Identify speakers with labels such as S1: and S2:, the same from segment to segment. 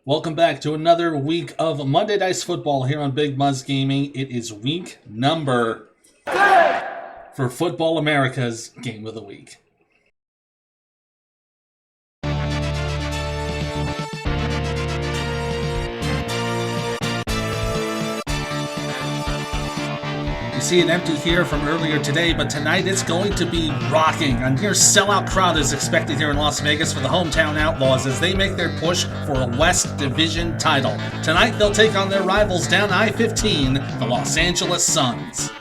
S1: Welcome back to another week of Monday Dice Football here on Big Muzz Gaming. It is week number for Football America's Game of the Week. You see it empty here from earlier today, but tonight it's going to be rocking. A near sellout crowd is expected here in Las Vegas for the hometown Outlaws as they make their push for a West Division title. Tonight they'll take on their rivals down I-15, the Los Angeles Suns.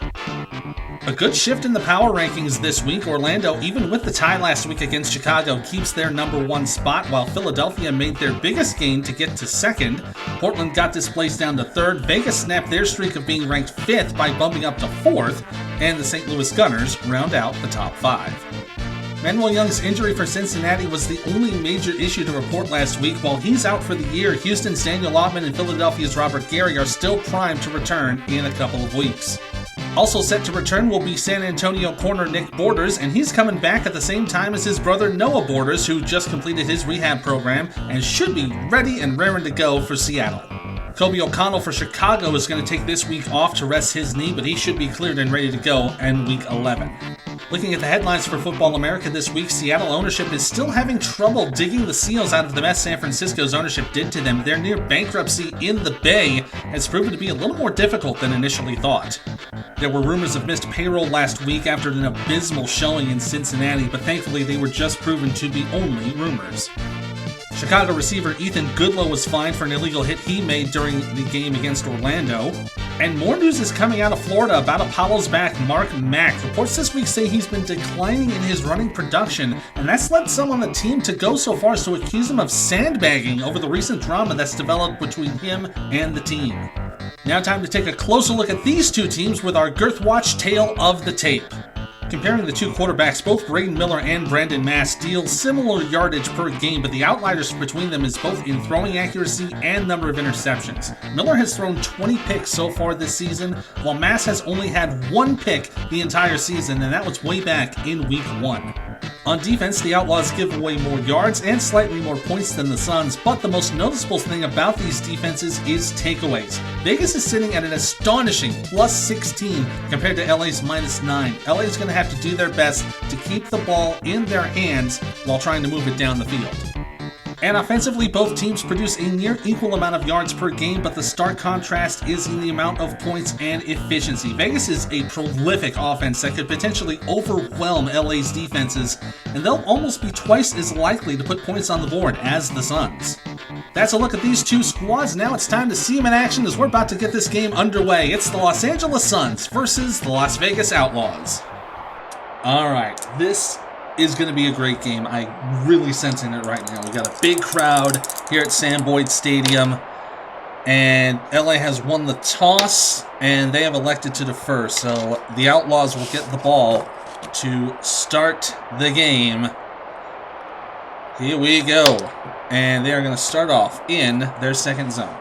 S1: A good shift in the power rankings this week. Orlando, even with the tie last week against Chicago, keeps their number one spot, while Philadelphia made their biggest gain to get to second. Portland got displaced down to third. Vegas snapped their streak of being ranked fifth by bumping up to fourth, and the St. Louis Gunners round out the top five. Manuel Young's injury for Cincinnati was the only major issue to report last week. While he's out for the year, Houston's Daniel Lottman and Philadelphia's Robert Gary are still primed to return in a couple of weeks. Also set to return will be San Antonio corner Nick Borders, and he's coming back at the same time as his brother Noah Borders, who just completed his rehab program and should be ready and raring to go for Seattle. Kobe O'Connell for Chicago is going to take this week off to rest his knee, but he should be cleared and ready to go in week 11. Looking at the headlines for Football America this week, Seattle ownership is still having trouble digging the seals out of the mess San Francisco's ownership did to them. Their near bankruptcy in the Bay has proven to be a little more difficult than initially thought. There were rumors of missed payroll last week after an abysmal showing in Cincinnati, but thankfully they were just proven to be only rumors. Chicago receiver Ethan Goodlow was fined for an illegal hit he made during the game against Orlando. And more news is coming out of Florida about Apollo's back Mark Mack. Reports this week say he's been declining in his running production, and that's led some on the team to go so far as to accuse him of sandbagging over the recent drama that's developed between him and the team. Now time to take a closer look at these two teams with our Girth Watch Tale of the Tape. Comparing the two quarterbacks, both Braden Miller and Brandon Mass deal similar yardage per game, but the outliers between them is both in throwing accuracy and number of interceptions. Miller has thrown 20 picks so far this season, while Mass has only had one pick the entire season, and that was way back in week 1. On defense, the Outlaws give away more yards and slightly more points than the Suns, but the most noticeable thing about these defenses is takeaways. Vegas is sitting at an astonishing plus 16 compared to LA's minus 9. LA is going to have to do their best to keep the ball in their hands while trying to move it down the field. And offensively, both teams produce a near equal amount of yards per game, but the stark contrast is in the amount of points and efficiency. Vegas is a prolific offense that could potentially overwhelm LA's defenses, and they'll almost be twice as likely to put points on the board as the Suns. That's a look at these two squads. Now it's time to see them in action as we're about to get this game underway. It's the Los Angeles Suns versus the Las Vegas Outlaws. All right, this is going to be a great game. I'm really sensing it right now. We got a big crowd here at Sam Boyd Stadium, and LA has won the toss, and they have elected to defer, so the Outlaws will get the ball to start the game. Here we go, and they are going to start off in their second zone.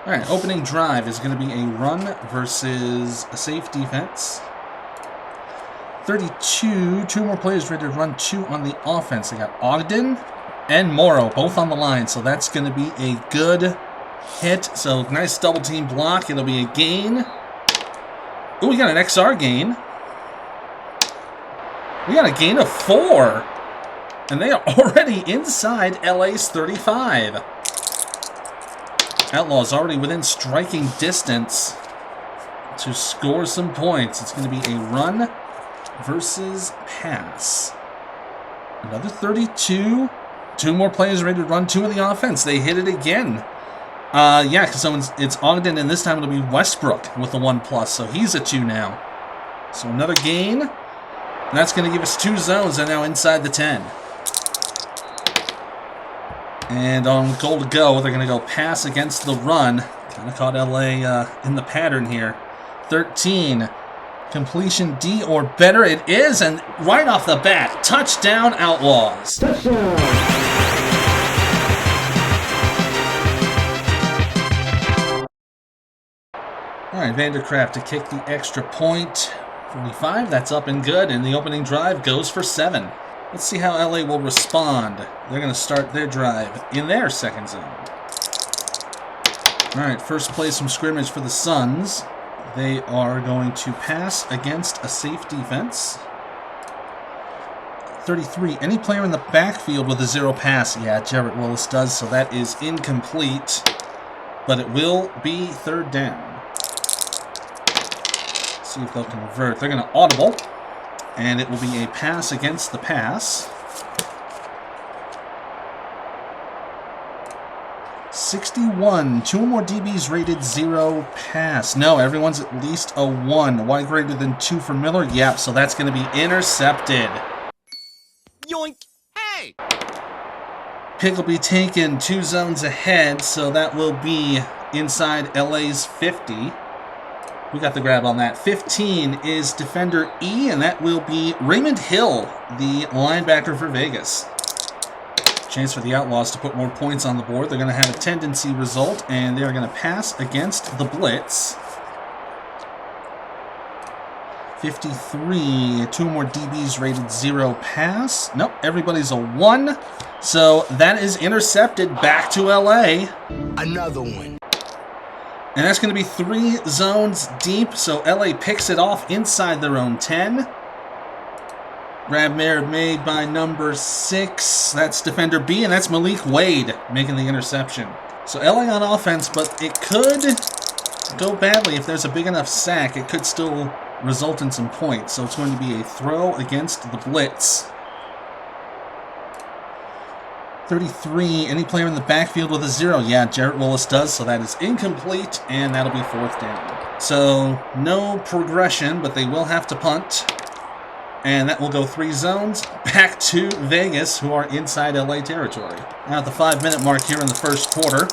S1: All right, opening drive is going to be a run versus a safe defense. 32, two more players ready to run two on the offense. They got Ogden and Morrow both on the line, so that's going to be a good hit. So nice double team block. It'll be a gain. Ooh, we got an XR gain. We got a gain of 4, and they are already inside LA's 35. Outlaws already within striking distance to score some points. It's going to be a run versus pass. Another 32. Two more players ready to run two on the offense. They hit it again. Yeah, because it's Ogden, and this time it'll be Westbrook with the 1+, so he's a 2 now. So another gain. And that's going to give us 2 zones, and now inside the 10. And on goal to go, they're going to go pass against the run. Kind of caught LA in the pattern here. 13. Completion D or better. It is, and right off the bat, touchdown Outlaws. Touchdown. All right, Vandercraft to kick the extra point. 45, that's up and good, and the opening drive goes for 7. Let's see how LA will respond. They're going to start their drive in their second zone. All right, first play some scrimmage for the Suns. They are going to pass against a safe defense. 33, any player in the backfield with a 0 pass. Yeah, Jarrett Willis does, so that is incomplete. But it will be third down. See if they'll convert. They're going to audible, and it will be a pass against the pass. 61, 2 more DBs rated 0 pass. No, everyone's at least a 1. Why greater than 2 for Miller? Yep, so that's going to be intercepted.
S2: Yoink! Hey!
S1: Pick will be taken 2 zones ahead, so that will be inside LA's 50. We got the grab on that. 15 is defender E, and that will be Raymond Hill, the linebacker for Vegas. Chance for the Outlaws to put more points on the board. They're going to have a tendency result, and they are going to pass against the blitz. 53, 2 more DBs rated 0 pass. Nope, everybody's a 1. So that is intercepted back to LA.
S2: Another one.
S1: And that's going to be 3 zones deep, so LA picks it off inside their own 10. Grab made by number 6. That's defender B, and that's Malik Wade making the interception. So LA on offense, but it could go badly if there's a big enough sack. It could still result in some points. So it's going to be a throw against the blitz. 33, any player in the backfield with a 0. Yeah, Jarrett Willis does, so that is incomplete, and that'll be fourth down. So no progression, but they will have to punt. And that will go 3 zones back to Vegas, who are inside LA territory. Now at the 5-minute mark here in the first quarter,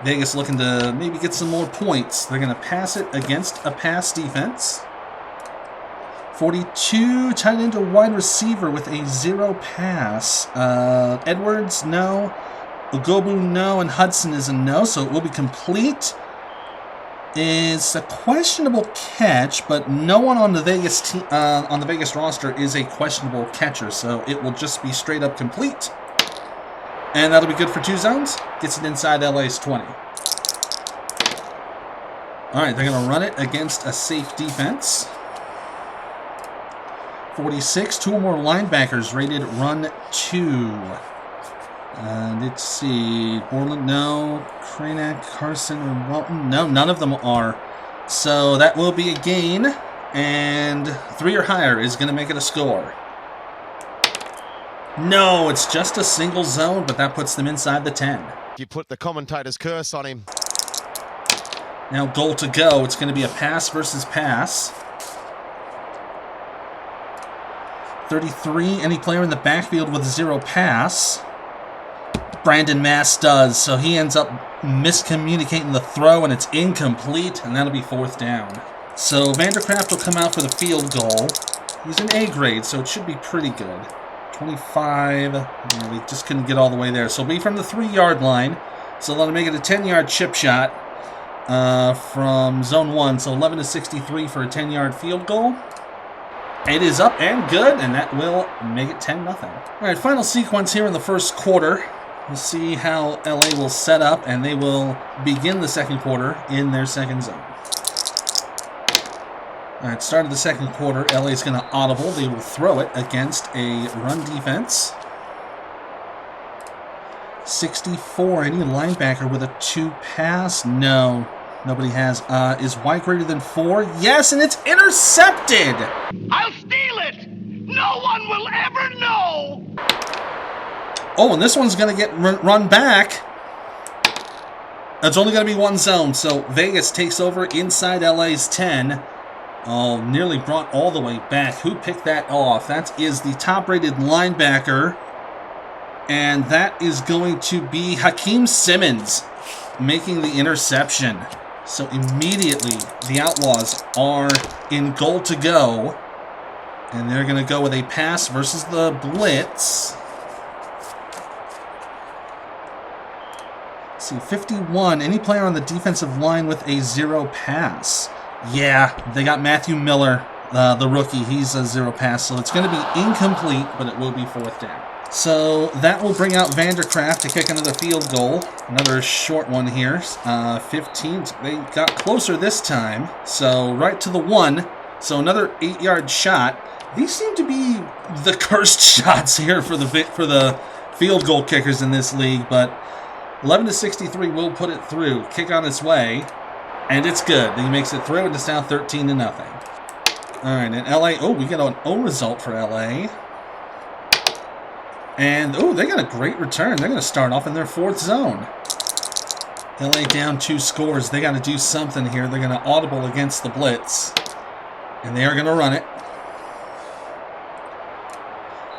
S1: Vegas looking to maybe get some more points. They're going to pass it against a pass defense. 42, tight end to wide receiver with a 0 pass. Edwards, no. Ugobu, no. And Hudson is a no, so it will be complete. Is a questionable catch, but no one on the Vegas roster is a questionable catcher, so it will just be straight up complete. And that'll be good for 2 zones. Gets it inside LA's 20. All right, they're going to run it against a safe defense. 46, 2 more linebackers rated run 2. Let's see, Borland, no. Kranak, Carson, or Walton, no, none of them are. So that will be a gain, and 3 or higher is going to make it a score. No, it's just a single zone, but that puts them inside the 10.
S2: You put the commentator's curse on him.
S1: Now goal to go. It's going to be a pass versus pass. 33, any player in the backfield with 0 pass. Brandon Mass does, so he ends up miscommunicating the throw, and it's incomplete, and that'll be 4th down. So Vandercraft will come out for the field goal. He's an A grade, so it should be pretty good. 25, yeah, they just couldn't get all the way there. So it'll be from the 3-yard line, so they'll make it a 10-yard chip shot from zone 1, so 11 to 63 for a 10-yard field goal. It is up and good, and that will make it 10-0. All right, final sequence here in the first quarter. We'll see how LA will set up, and they will begin the second quarter in their second zone. All right, start of the second quarter, LA is going to audible. They will throw it against a run defense. 64, any linebacker with a 2 pass? No, nobody has. Is Y greater than 4? Yes, and it's intercepted!
S3: I'll steal it! No one will ever know!
S1: Oh, and this one's going to get run back. It's only going to be 1 zone, so Vegas takes over inside LA's 10. Oh, nearly brought all the way back. Who picked that off? That is the top-rated linebacker, and that is going to be Hakeem Simmons making the interception. So immediately, the Outlaws are in goal to go, and they're going to go with a pass versus the blitz. See, 51, any player on the defensive line with a 0 pass. Yeah, they got Matthew Miller the rookie. He's a 0 pass, so it's going to be incomplete, but it will be 4th down. So that will bring out Vandercraft to kick another field goal. Another short one here. 15. They got closer this time. So right to the 1. So another 8-yard shot. These seem to be the cursed shots here for the field goal kickers in this league. But 11-63 will put it through. Kick on its way. And it's good. He makes it through, and it's now 13-0. All right, and LA. Oh, we got an O result for LA. And, oh, they got a great return. They're going to start off in their 4th zone. LA down 2 scores. They got to do something here. They're going to audible against the blitz. And they are going to run it.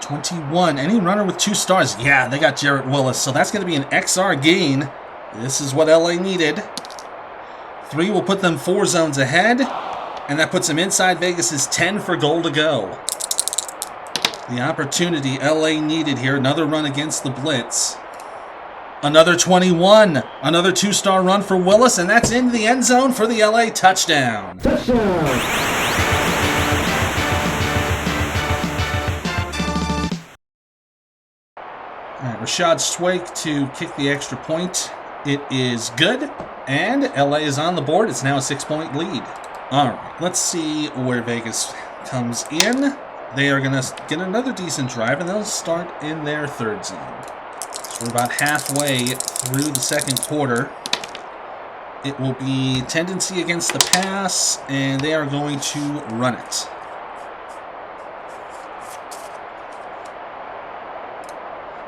S1: 21. Any runner with 2 stars? Yeah, they got Jarrett Willis. So that's going to be an XR gain. This is what LA needed. 3 will put them 4 zones ahead. And that puts them inside Vegas's 10 for goal to go. The opportunity LA needed here. Another run against the blitz. Another 21. Another 2-star run for Willis, and that's into the end zone for the LA touchdown.
S4: Touchdown!
S1: All right, Rashad Swake to kick the extra point. It is good, and LA is on the board. It's now a 6-point lead. All right, let's see where Vegas comes in. They are going to get another decent drive, and they'll start in their 3rd zone. So we're about halfway through the 2nd quarter. It will be tendency against the pass, and they are going to run it.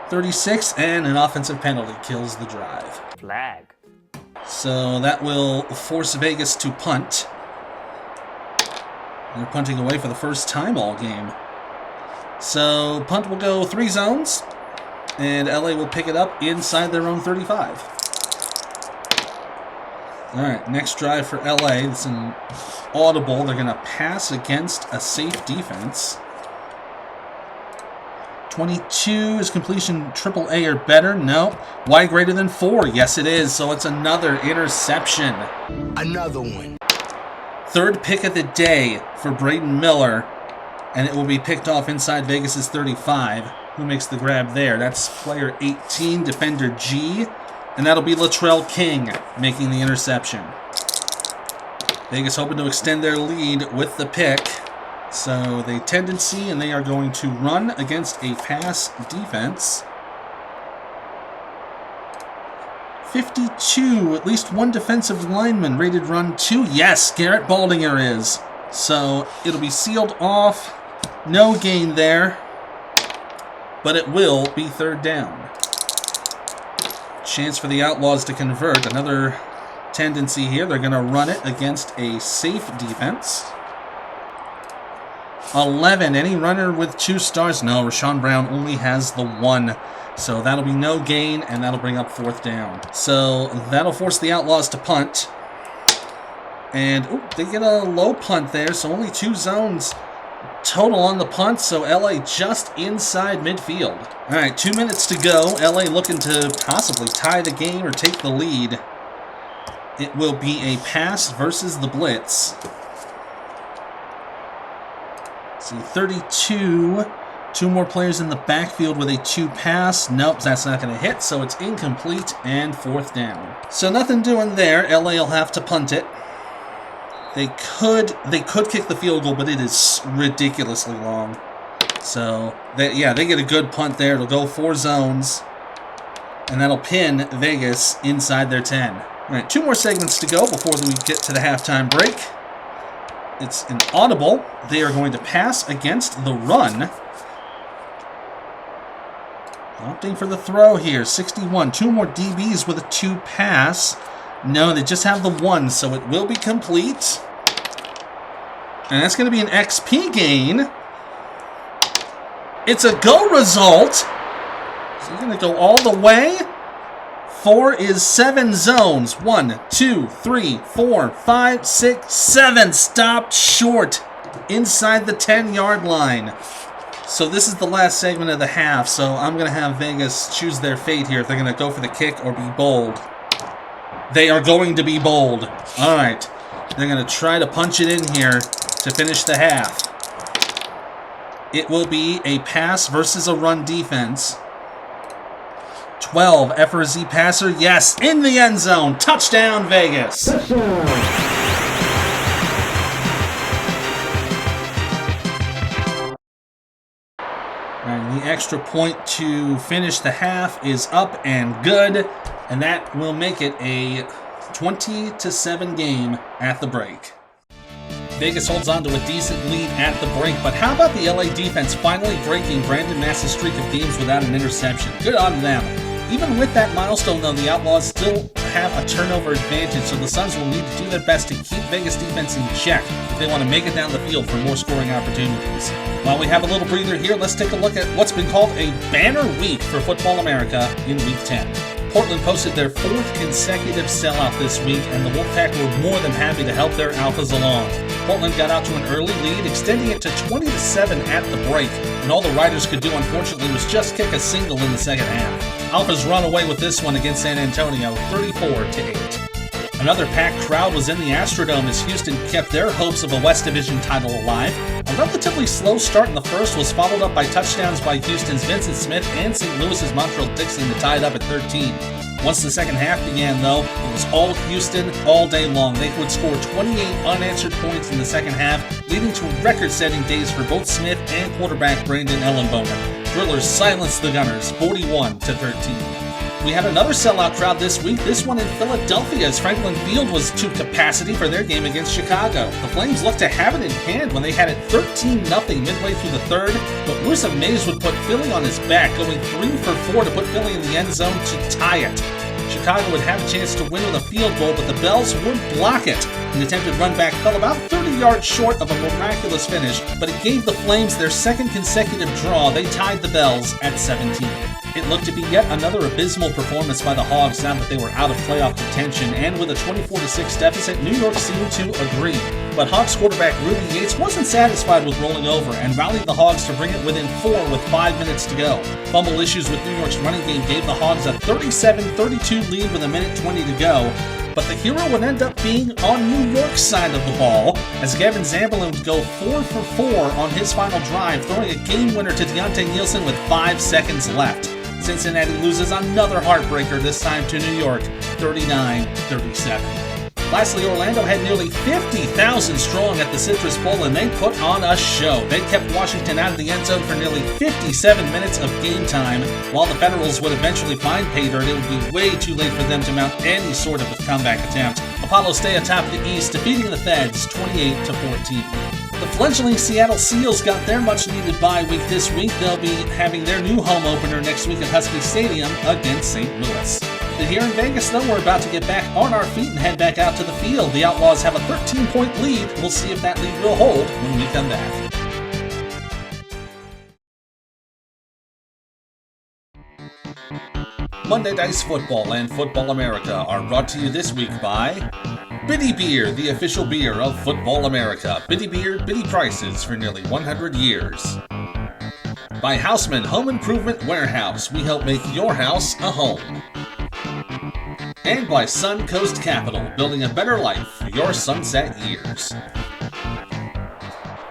S1: .36, and an offensive penalty kills the drive.
S4: Flag.
S1: So that will force Vegas to punt. They're punting away for the first time all game. So punt will go 3 zones, and LA will pick it up inside their own 35. All right, next drive for LA. It's an audible. They're going to pass against a safe defense. 22 is completion AAA or better. No. Y greater than 4. Yes, it is. So it's another interception.
S2: Another one.
S1: 3rd pick of the day for Braden Miller, and it will be picked off inside Vegas's 35. Who makes the grab there? That's player 18, defender G, and that'll be Latrell King making the interception. Vegas hoping to extend their lead with the pick. So they tendency, and they are going to run against a pass defense. 52, at least one defensive lineman rated run 2. Yes, Garrett Baldinger is. So it'll be sealed off. No gain there. But it will be 3rd down. Chance for the Outlaws to convert. Another tendency here. They're going to run it against a safe defense. 11, any runner with 2 stars? No, Rashawn Brown only has the 1. So that'll be no gain, and that'll bring up 4th down. So that'll force the Outlaws to punt. And they get a low punt there, so only 2 zones total on the punt. So LA just inside midfield. All right, 2 minutes to go. LA looking to possibly tie the game or take the lead. It will be a pass versus the blitz. See, 32. 2 more players in the backfield with a 2 pass. Nope, that's not going to hit, so it's incomplete and 4th down. So nothing doing there. LA will have to punt it. They could kick the field goal, but it is ridiculously long. So, they get a good punt there. It'll go 4 zones, and that'll pin Vegas inside their 10. All right, 2 more segments to go before we get to the halftime break. It's an audible. They are going to pass against the run. Opting for the throw here. 61. 2 more DBs with a 2 pass. No, they just have the 1, so it will be complete. And that's going to be an XP gain. It's a go result. So you're going to go all the way. 4 is 7 zones. 1, 2, 3, 4, 5, 6, 7. Stopped short inside the 10-yard line. So this is the last segment of the half, so I'm going to have Vegas choose their fate here if they're going to go for the kick or be bold. They are going to be bold. All right. They're going to try to punch it in here. to finish the half. It will be a pass versus a run defense. 12, FRZ passer, yes, in the end zone. Touchdown, Vegas. And the extra point to finish the half is up and good, and that will make it a 20-7 game at the break. Vegas holds on to a decent lead at the break, but how about the LA defense finally breaking Brandon Mass's streak of games without an interception? Good on them. Even with that milestone, though, the Outlaws still have a turnover advantage, so the Suns will need to do their best to keep Vegas defense in check if they want to make it down the field for more scoring opportunities. While we have a little breather here, let's take a look at what's been called a banner week for Football America in Week 10. Portland posted their 4th consecutive sellout this week, and the Wolfpack were more than happy to help their Alphas along. Portland got out to an early lead, extending it to 20-7 at the break, and all the Riders could do, unfortunately, was just kick a single in the second half. Alphas run away with this one against San Antonio, 34-8. Another packed crowd was in the Astrodome as Houston kept their hopes of a West Division title alive. A relatively slow start in the first was followed up by touchdowns by Houston's Vincent Smith and St. Louis's Montreal Dixon to tie it up at 13. Once the second half began, though, it was all Houston all day long. They would score 28 unanswered points in the second half, leading to record-setting days for both Smith and quarterback Brandon Ellenboner. Drillers silenced the Gunners, 41-13. We had another sellout crowd this week, this one in Philadelphia, as Franklin Field was to capacity for their game against Chicago. The Flames looked to have it in hand when they had it 13-0 midway through the third, but Bruce Mays would put Philly on his back, going 3 for 4 to put Philly in the end zone to tie it. Chicago would have a chance to win with a field goal, but the Bells would block it. An attempted run back fell about 30 yards short of a miraculous finish, but it gave the Flames their second consecutive draw. They tied the Bells at 17. It looked to be yet another abysmal performance by the Hogs now that they were out of playoff contention, and with a 24-6 deficit, New York seemed to agree. But Hogs quarterback Rudy Yates wasn't satisfied with rolling over and rallied the Hogs to bring it within 4 with 5 minutes to go. Fumble issues with New York's running game gave the Hogs a 37-32 lead with a minute 20 to go. But the hero would end up being on New York's side of the ball, as Gavin Zamberlin would go 4 for 4 on his final drive, throwing a game winner to Deontay Nielsen with 5 seconds left. Cincinnati loses another heartbreaker, this time to New York, 39-37. Lastly, Orlando had nearly 50,000 strong at the Citrus Bowl, and they put on a show. They kept Washington out of the end zone for nearly 57 minutes of game time. While the Federals would eventually find pay dirt, it would be way too late for them to mount any sort of a comeback attempt. Apollo stay atop the East, defeating the Feds 28-14. The fledgling Seattle Seals got their much-needed bye week this week. They'll be having their new home opener next week at Husky Stadium against St. Louis. But here in Vegas, though, we're about to get back on our feet and head back out to the field. The Outlaws have a 13-point lead. We'll see if that lead will hold when we come back. Monday Dice Football and Football America are brought to you this week by Biddy Beer, the official beer of Football America. Biddy Beer, Biddy prices for nearly 100 years. By Houseman Home Improvement Warehouse, we help make your house a home. And by Suncoast Capital, building a better life for your sunset years.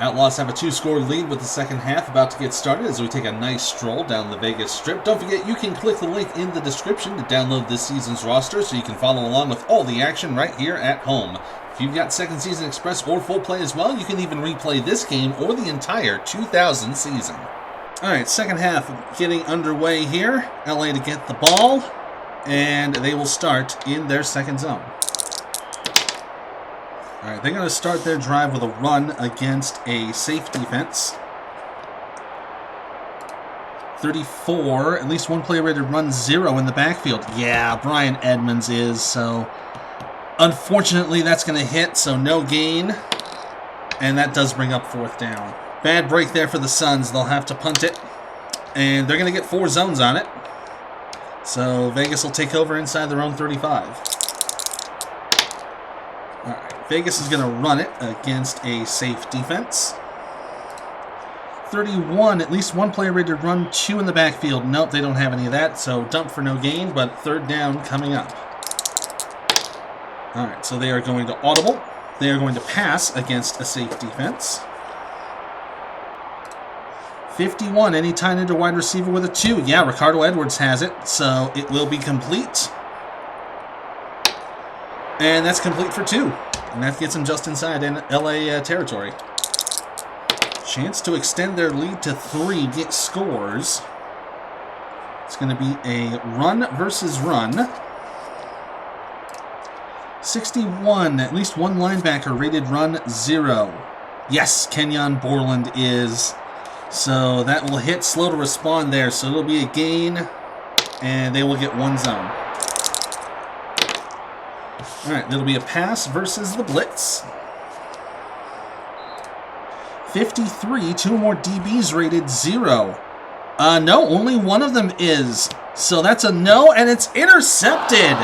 S1: Outlaws have a 2-score lead with the second half about to get started as we take a nice stroll down the Vegas Strip. Don't forget you can click the link in the description to download this season's roster so you can follow along with all the action right here at home. If you've got Second Season Express or Full Play as well, you can even replay this game or the entire 2000 season. Alright, second half getting underway here. LA to get the ball, and they will start in their second zone. Alright, they're going to start their drive with a run against a safe defense. 34, at least one player rated run 0 in the backfield. Yeah, Brian Edmonds is, so unfortunately that's going to hit, so no gain. And that does bring up fourth down. Bad break there for the Suns. They'll have to punt it. And they're going to get 4 zones on it. So Vegas will take over inside their own 35. Alright, Vegas is going to run it against a safe defense. 31, at least one player ready to run 2 in the backfield. Nope, they don't have any of that, so dump for no gain, but third down coming up. Alright, so they are going to audible. They are going to pass against a safe defense. 51, any tight end or wide receiver with a 2. Yeah, Ricardo Edwards has it, so it will be complete. And that's complete for 2. And that gets them just inside in LA territory. Chance to extend their lead to 3, get scores. It's going to be a run versus run. 61, at least one linebacker rated run 0. Yes, Kenyon Borland is. So that will hit slow to respond there. So it'll be a gain, and they will get 1 zone. All right, it'll be a pass versus the blitz. 53, 2 more DBs rated 0. No, only one of them is. So that's a no, and it's intercepted.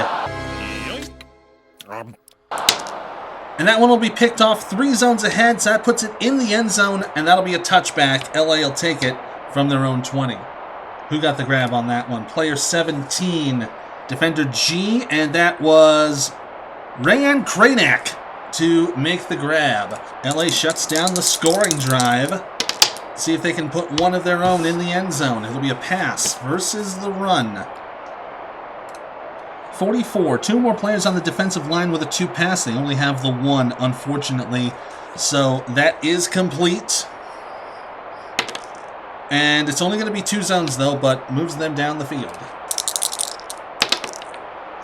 S1: And that one will be picked off 3 zones ahead, so that puts it in the end zone, and that'll be a touchback. LA will take it from their own 20. Who got the grab on that one? Player 17, defender G, and that was Rayan Kranak to make the grab. LA shuts down the scoring drive. See if they can put one of their own in the end zone. It'll be a pass versus the run. 44, 2 more players on the defensive line with a 2 pass. They only have the 1, unfortunately. So that is complete. And it's only going to be 2 zones, though, but moves them down the field.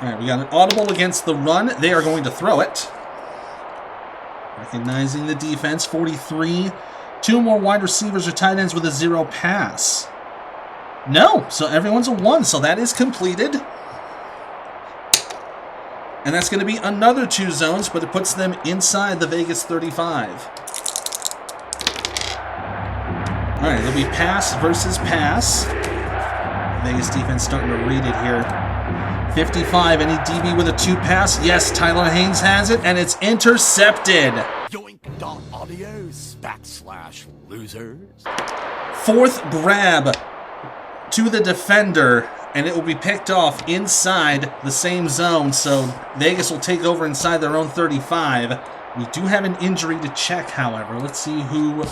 S1: All right, we got an audible against the run. They are going to throw it. Recognizing the defense, 43. 2 more wide receivers or tight ends with a 0 pass. No, so everyone's a 1, so that is completed. And that's going to be another 2 zones, but it puts them inside the Vegas 35. All right, it'll be pass versus pass. Vegas defense starting to read it here. 55, any DB with a 2 pass? Yes, Tyler Haynes has it, and it's intercepted.
S2: Yoink.audio/losers.
S1: 4th grab to the defender, and it will be picked off inside the same zone, so Vegas will take over inside their own 35. We do have an injury to check, however. Let's see who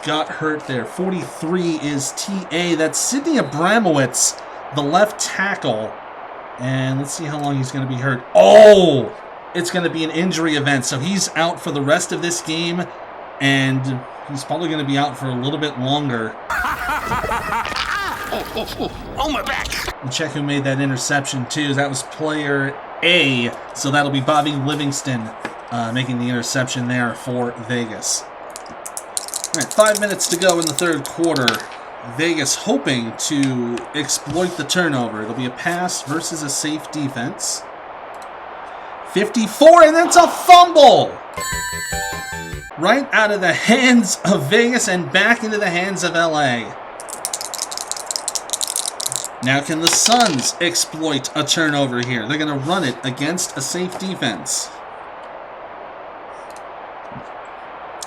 S1: got hurt there. 43 is TA. That's Sidney Abramowitz, the left tackle. And let's see how long he's going to be hurt. Oh! It's going to be an injury event, so he's out for the rest of this game, and he's probably going to be out for a little bit longer.
S2: Oh, my back!
S1: And check who made that interception, too. That was player A, so that'll be Bobby Livingston making the interception there for Vegas. All right, 5 minutes to go in the 3rd quarter. Vegas hoping to exploit the turnover. It'll be a pass versus a safe defense. 54, and that's a fumble! Right out of the hands of Vegas and back into the hands of LA. Now can the Suns exploit a turnover here? They're going to run it against a safe defense.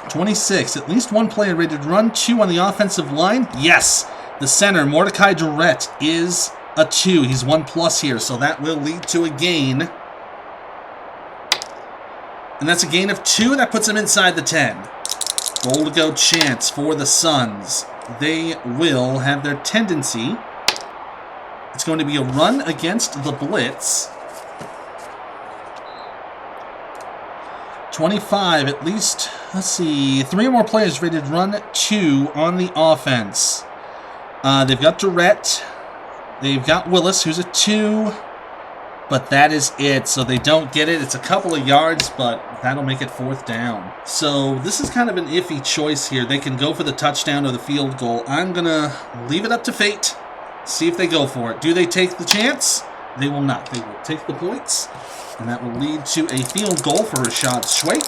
S1: 26, at least one player rated run 2 on the offensive line. Yes, the center, Mordecai Durrett, is a 2. He's 1+ here, so that will lead to a gain. And that's a gain of 2. That puts him inside the 10. Goal to go chance for the Suns. They will have their tendency. It's going to be a run against the blitz. 25, at least, let's see, 3 or more players rated run 2 on the offense. They've got Durrett. They've got Willis, who's a 2. But that is it, so they don't get it. It's a couple of yards, but that'll make it 4th down. So this is kind of an iffy choice here. They can go for the touchdown or the field goal. I'm going to leave it up to fate. See if they go for it. Do they take the chance? They will not. They will take the points. And that will lead to a field goal for Rashad Schweik.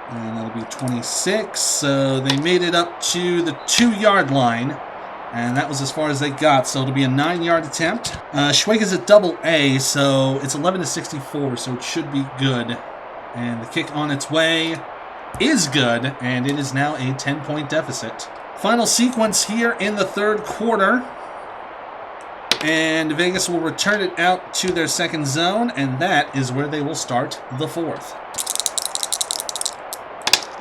S1: And that'll be 26. So they made it up to the 2-yard line. And that was as far as they got. So it'll be a 9-yard attempt. Schweik is at double A, so it's 11-64, so it should be good. And the kick on its way is good, and it is now a 10-point deficit. Final sequence here in the 3rd quarter. And Vegas will return it out to their second zone, and that is where they will start the 4th.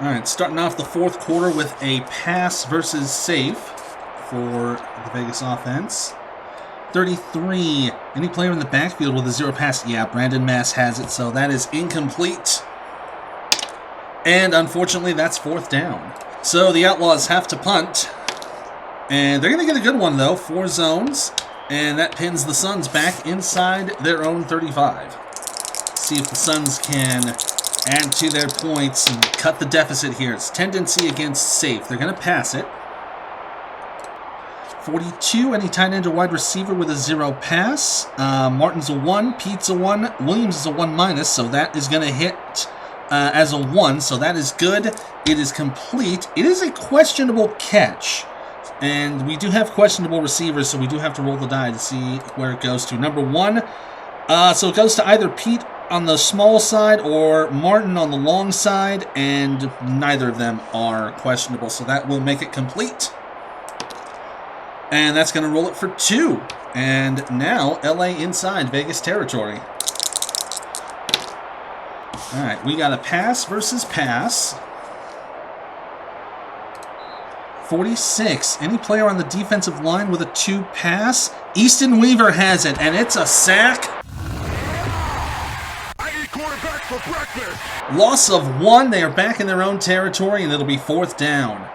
S1: All right, starting off the fourth quarter with a pass versus safe for the Vegas offense. 33. Any player in the backfield with a 0 pass? Yeah, Brandon Mass has it, so that is incomplete. And unfortunately, that's fourth down. So the Outlaws have to punt. And they're going to get a good one, though. 4 zones. And that pins the Suns back inside their own 35. See if the Suns can add to their points and cut the deficit here. It's tendency against safe. They're going to pass it. 42, any tight end or wide receiver with a 0 pass. Martin's a 1, Pete's a 1, Williams is a 1-, so that is going to hit as a 1, so that is good. It is complete. It is a questionable catch, and we do have questionable receivers, so we do have to roll the die to see where it goes to. Number 1, so it goes to either Pete on the small side or Martin on the long side, and neither of them are questionable, so that will make it complete. And that's going to roll it for 2. And now LA inside Vegas territory. All right, we got a pass versus pass. 46. Any player on the defensive line with a 2 pass? Easton Weaver has it, and it's a sack.
S2: I eat quarterback for breakfast.
S1: Loss of 1. They are back in their own territory, and it'll be 4th down.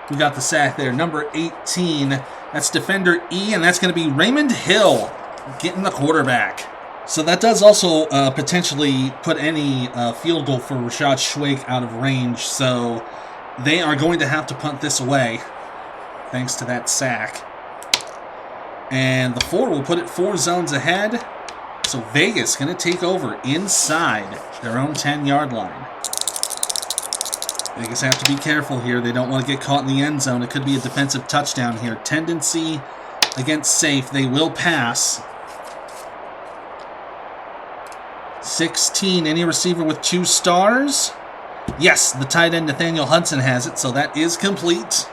S1: We got the sack there. Number 18. That's defender E, and that's going to be Raymond Hill getting the quarterback. So that does also potentially put any field goal for Rashad Schwake out of range. So they are going to have to punt this away, thanks to that sack. And the 4 will put it 4 zones ahead. So Vegas going to take over inside their own 10-yard line. Vegas have to be careful here. They don't want to get caught in the end zone. It could be a defensive touchdown here. Tendency against safe. They will pass. 16. Any receiver with 2 stars? Yes, the tight end Nathaniel Hudson has it, so that is complete.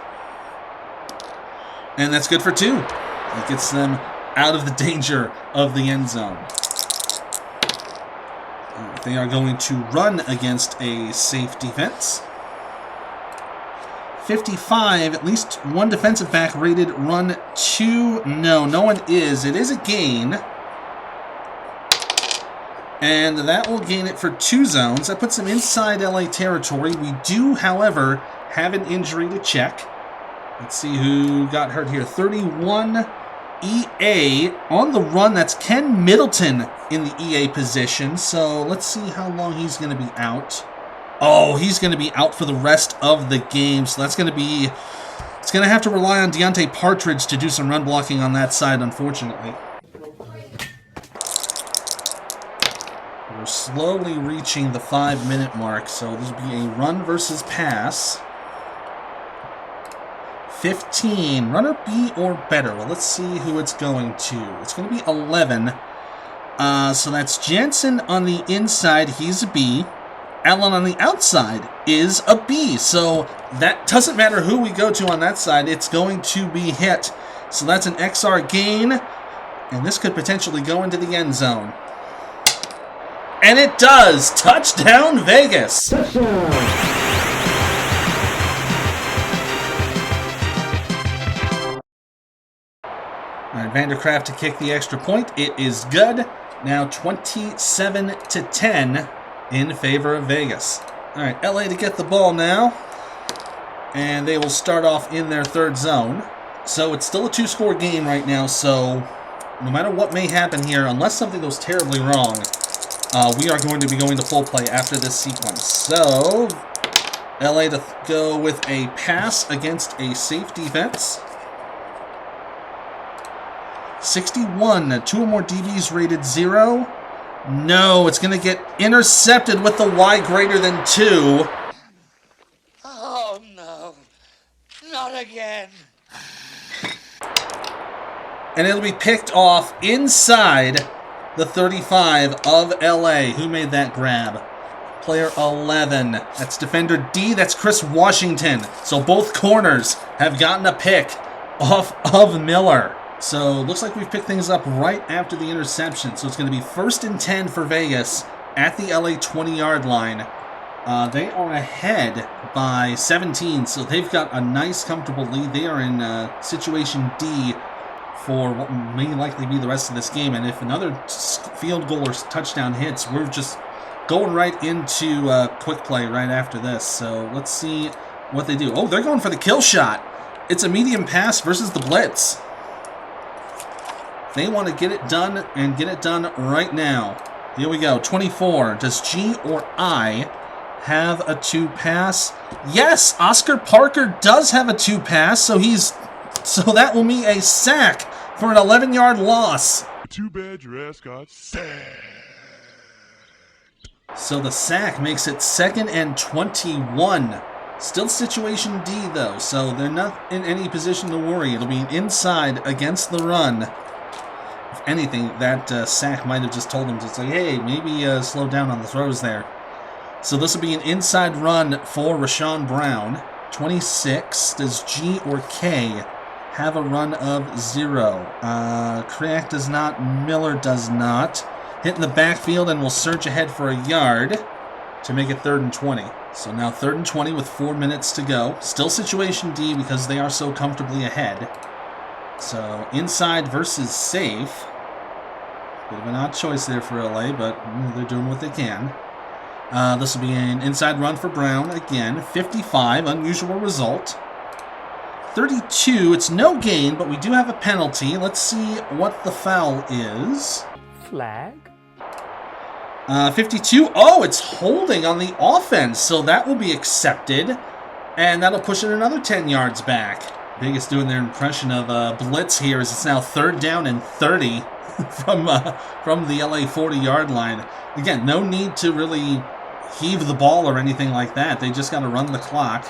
S1: And that's good for 2. That gets them out of the danger of the end zone. They are going to run against a safe defense. 55, at least one defensive back rated run 2. No one is. It is a gain. And that will gain it for 2 zones. That puts them inside LA territory. We do, however, have an injury to check. Let's see who got hurt here. 31 EA on the run. That's Ken Middleton in the EA position. So let's see how long he's going to be out. Oh, he's going to be out for the rest of the game. So that's going to be... It's going to have to rely on Deontay Partridge to do some run blocking on that side, unfortunately. We're slowly reaching the 5-minute mark, so this will be a run versus pass. 15. Runner B or better. Well, let's see who it's going to. It's going to be 11. So that's Jensen on the inside. He's a B. Allen on the outside is a B. So that doesn't matter who we go to on that side. It's going to be hit. So that's an XR gain. And this could potentially go into the end zone. And it does! Touchdown, Vegas! Touchdown! All right, Vandercraft to kick the extra point. It is good. Now 27-10 in favor of Vegas. All right, LA to get the ball now. And they will start off in their 3rd zone. So it's still a 2-score game right now, so no matter what may happen here, unless something goes terribly wrong, we are going to be going to full play after this sequence. So, LA to go with a pass against a safe defense. 61, 2 or more DBs rated 0. No, it's going to get intercepted with the Y greater than 2.
S3: Oh, no. Not again.
S1: And it'll be picked off inside the 35 of LA. Who made that grab? Player 11. That's defender D. That's Chris Washington. So both corners have gotten a pick off of Miller. So looks like we've picked things up right after the interception. So it's going to be 1st and 10 for Vegas at the LA 20-yard line. They are ahead by 17, so they've got a nice, comfortable lead. They are in situation D for what may likely be the rest of this game. And if another field goal or touchdown hits, we're just going right into quick play right after this. So let's see what they do. Oh, they're going for the kill shot. It's a medium pass versus the blitz. They want to get it done and get it done right now. Here we go. 24. Does G or I have a 2-pass? Yes, Oscar Parker does have a 2-pass, so that will be a sack for an 11-yard loss.
S2: Too bad your ass got sacked.
S1: So the sack makes it 2nd and 21. Still situation D though, so they're not in any position to worry. It'll be inside against the run. If anything, that sack might have just told them to say, hey, maybe slow down on the throws there. So this will be an inside run for Rashawn Brown. 26. Does G or K have a run of 0? Crack does not. Miller does not. Hitting the backfield and will surge ahead for a yard to make it 3rd and 20. So now 3rd and 20 with 4 minutes to go. Still situation D because they are so comfortably ahead. So inside versus safe. Bit of an odd choice there for LA, but they're doing what they can. This will be an inside run for Brown. Again, 55, unusual result. 32, it's no gain, but we do have a penalty. Let's see what the foul is.
S4: Flag.
S1: 52, oh, it's holding on the offense, so that will be accepted. And that'll push it another 10 yards back. Vegas doing their impression of blitz here as it's now 3rd down and 30 from the LA 40-yard line. Again, no need to really heave the ball or anything like that. They just got to run the clock.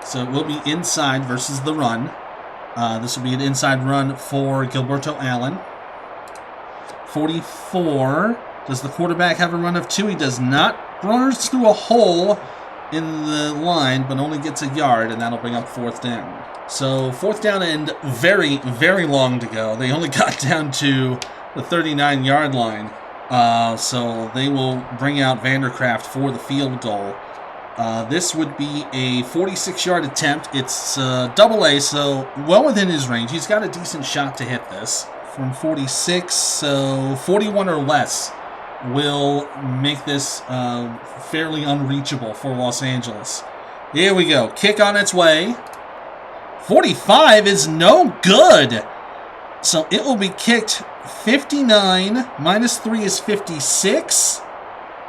S1: So it will be inside versus the run. This will be an inside run for Gilberto Allen. 44. Does the quarterback have a run of 2? He does not. Runs through a hole in the line, but only gets a yard, and that'll bring up 4th down. So 4th down and very, very long to go. They only got down to the 39-yard line. So they will bring out Vandercraft for the field goal. This would be a 46-yard attempt. It's double A, so well within his range. He's got a decent shot to hit this. From 46, so 41 or less will make this fairly unreachable for Los Angeles. Here we go. Kick on its way. 45 is no good. So it will be kicked 59 minus 3 is 56.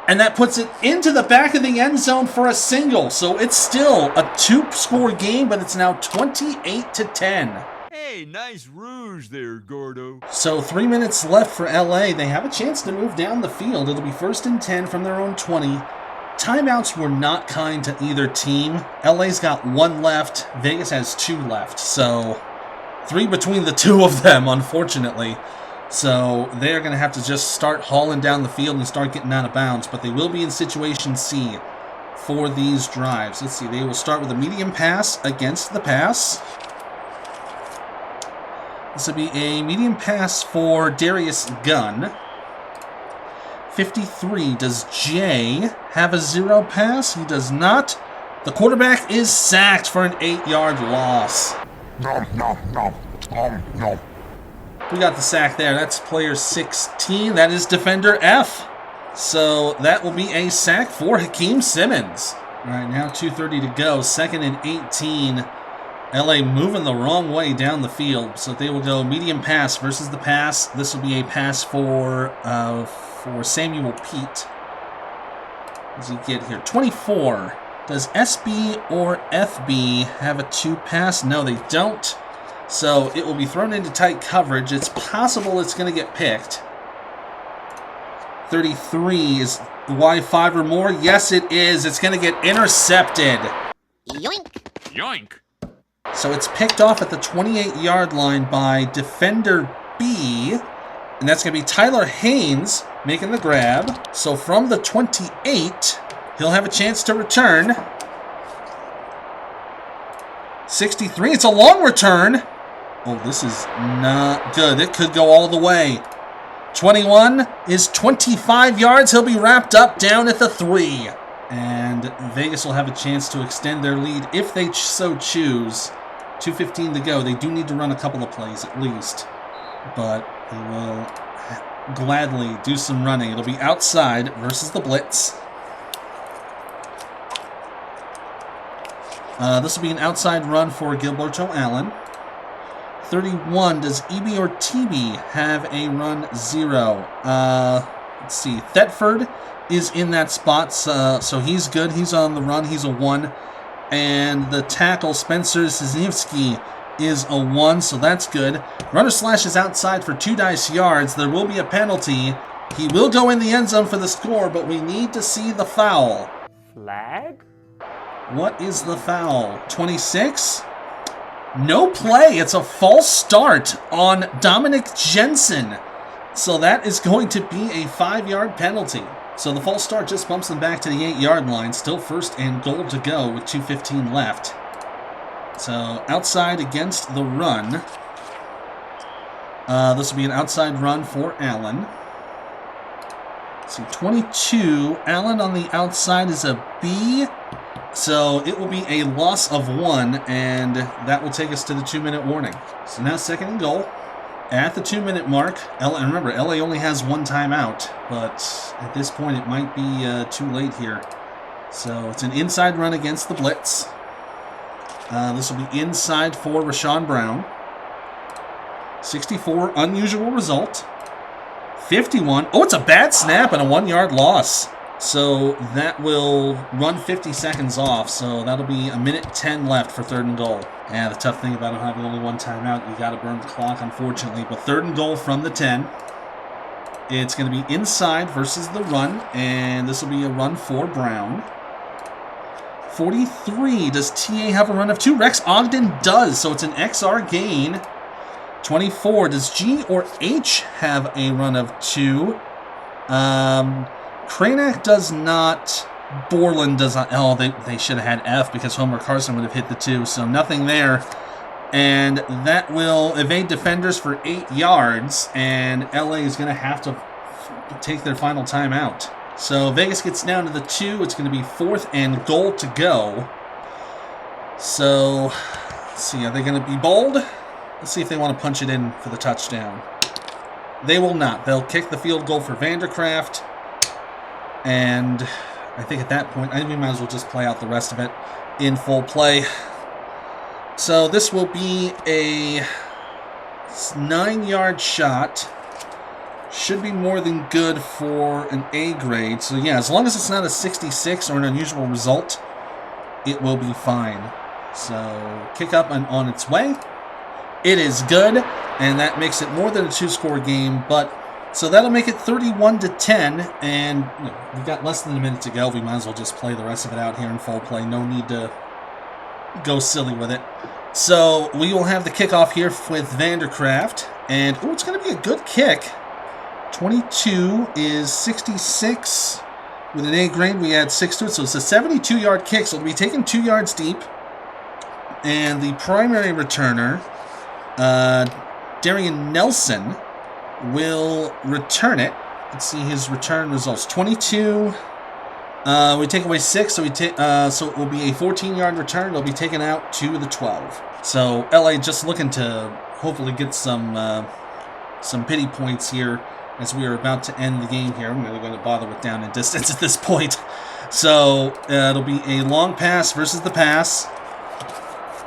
S1: And that puts it into the back of the end zone for a single. So it's still a 2-score game, but it's now 28-10.
S2: Hey, nice rouge there, Gordo.
S1: So 3 minutes left for LA. They have a chance to move down the field. It'll be 1st and 10 from their own 20. Timeouts were not kind to either team. LA's got 1 left. Vegas has 2 left. So 3 between the 2 of them, unfortunately. So they're going to have to just start hauling down the field and start getting out of bounds. But they will be in situation C for these drives. Let's see. They will start with a medium pass against the pass. This will be a medium pass for Darius Gunn. 53. Does Jay have a 0 pass? He does not. The quarterback is sacked for an 8-yard loss.
S2: Nom, nom, nom, nom, nom.
S1: We got the sack there. That's player 16. That is defender F. So that will be a sack for Hakeem Simmons. All right, now 2:30 to go. 2nd and 18. LA moving the wrong way down the field. So they will go medium pass versus the pass. This will be a pass for Samuel Pete. What does he get here? 24. Does SB or FB have a 2-pass? No, they don't. So it will be thrown into tight coverage. It's possible it's going to get picked. 33 is Y5 or more. Yes, it is. It's going to get intercepted.
S3: Yoink.
S2: Yoink.
S1: So it's picked off at the 28-yard line by defender B. And that's going to be Tyler Haynes making the grab. So from the 28, he'll have a chance to return. 63, it's a long return. Oh, this is not good. It could go all the way. 21 is 25 yards. He'll be wrapped up down at the 3. And Vegas will have a chance to extend their lead if they so choose. 2:15 to go. They do need to run a couple of plays at least. But they will gladly do some running. It'll be outside versus the blitz. This will be an outside run for Gilberto Allen. 31, does EB or TB have a run 0? Let's see. Thetford is in that spot, so he's good. He's on the run. He's a 1. And the tackle, Spencer Szymanski, is a 1, so that's good. Runner slash is outside for 2 dice yards. There will be a penalty. He will go in the end zone for the score, but we need to see the foul.
S4: Flag?
S1: What is the foul? 26? No play. It's a false start on Dominic Jensen. So that is going to be a 5-yard penalty. So the false start just bumps them back to the 8-yard line. Still first and goal to go with 2:15 left. So outside against the run. This will be an outside run for Allen. Let's see, 22. Allen on the outside is a B. So it will be a loss of 1, and that will take us to the 2-minute warning. So now second and goal. At the 2-minute mark, and remember, LA only has 1 timeout, but at this point it might be too late here. So it's an inside run against the blitz. This will be inside for Rashawn Brown. 64, unusual result. 51, oh, it's a bad snap and a 1-yard loss. So that will run 50 seconds off, so that'll be 1:10 left for third and goal. Yeah, the tough thing about having only 1 timeout, you got to burn the clock, unfortunately. But third and goal from the 10. It's going to be inside versus the run, and this will be a run for Brown. 43, does TA have a run of 2? Rex Ogden does, so it's an XR gain. 24, does G or H have a run of 2? Kranak does not. Borland does not. Oh, they should have had F because Homer Carson would have hit the 2, so nothing there. And that will evade defenders for 8 yards, and LA is going to have to take their final timeout. So Vegas gets down to the 2. It's going to be 4th and goal to go. So, let's see, are they going to be bold? Let's see if they want to punch it in for the touchdown. They will not. They'll kick the field goal for Vandercraft. And I think at that point, I think we might as well just play out the rest of it in full play. So this will be a 9-yard shot. Should be more than good for an A grade. So yeah, as long as it's not a 66 or an unusual result, it will be fine. So kick up and on its way. It is good, and that makes it more than a 2-score game, but so that'll make it 31-10, and we've got less than a minute to go. We might as well just play the rest of it out here in full play. No need to go silly with it. So we will have the kickoff here with Vandercraft, and oh, it's going to be a good kick. 22 is 66. With an A grade, we add 6 to it, so it's a 72-yard kick, so it'll be taken 2 yards deep. And the primary returner, Darian Nelson, will return it. Let's see his return results. 22. We take away 6, so so it will be a 14-yard return. It'll be taken out to the 12. So LA just looking to hopefully get some pity points here as we are about to end the game here. I'm not going to bother with down and distance at this point. So it'll be a long pass versus the pass.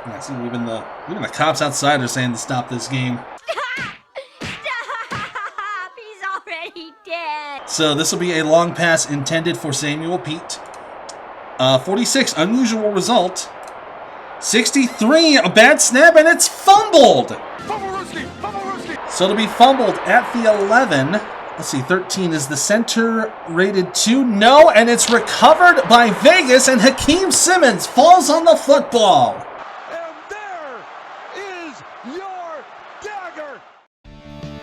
S1: Yeah, see, even the cops outside are saying to stop this game. So this will be a long pass intended for Samuel Pete. 46, unusual result. 63, a bad snap, and it's fumbled. So it'll be fumbled at the 11. Let's see, 13, is the center rated 2? No, and it's recovered by Vegas, and Hakeem Simmons falls on the football.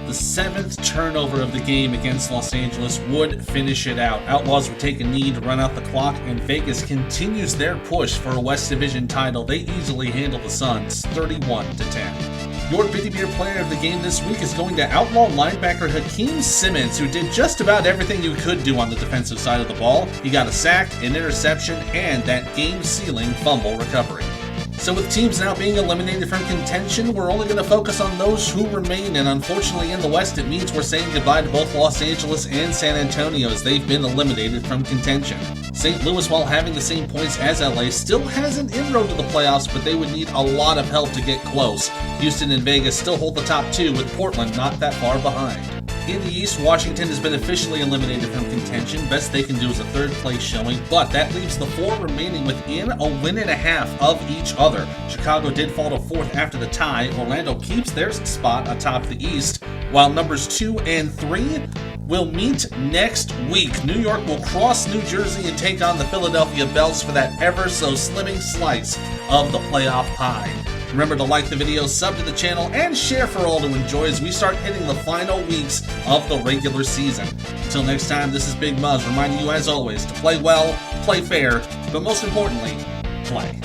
S1: The 7th turnover of the game against Los Angeles would finish it out. Outlaws would take a knee to run out the clock, and Vegas continues their push for a West Division title. They easily handle the Suns 31-10. Your Bitty Beer player of the game this week is going to outlaw linebacker Hakeem Simmons, who did just about everything you could do on the defensive side of the ball. He got a sack, an interception, and that game-sealing fumble recovery. So with teams now being eliminated from contention, we're only going to focus on those who remain, and unfortunately in the West it means we're saying goodbye to both Los Angeles and San Antonio as they've been eliminated from contention. St. Louis, while having the same points as LA, still has an inroad to the playoffs, but they would need a lot of help to get close. Houston and Vegas still hold the top two, with Portland not that far behind. In the East, Washington has been officially eliminated from contention. Best they can do is a third place showing, but that leaves the four remaining within a win and a half of each other. Chicago did fall to fourth after the tie. Orlando keeps their spot atop the East, while numbers 2 and 3 will meet next week. New York will cross New Jersey and take on the Philadelphia Bells for that ever so slimming slice of the playoff pie. Remember to like the video, sub to the channel, and share for all to enjoy as we start hitting the final weeks of the regular season. Until next time, this is Big Muzz reminding you as always to play well, play fair, but most importantly, play.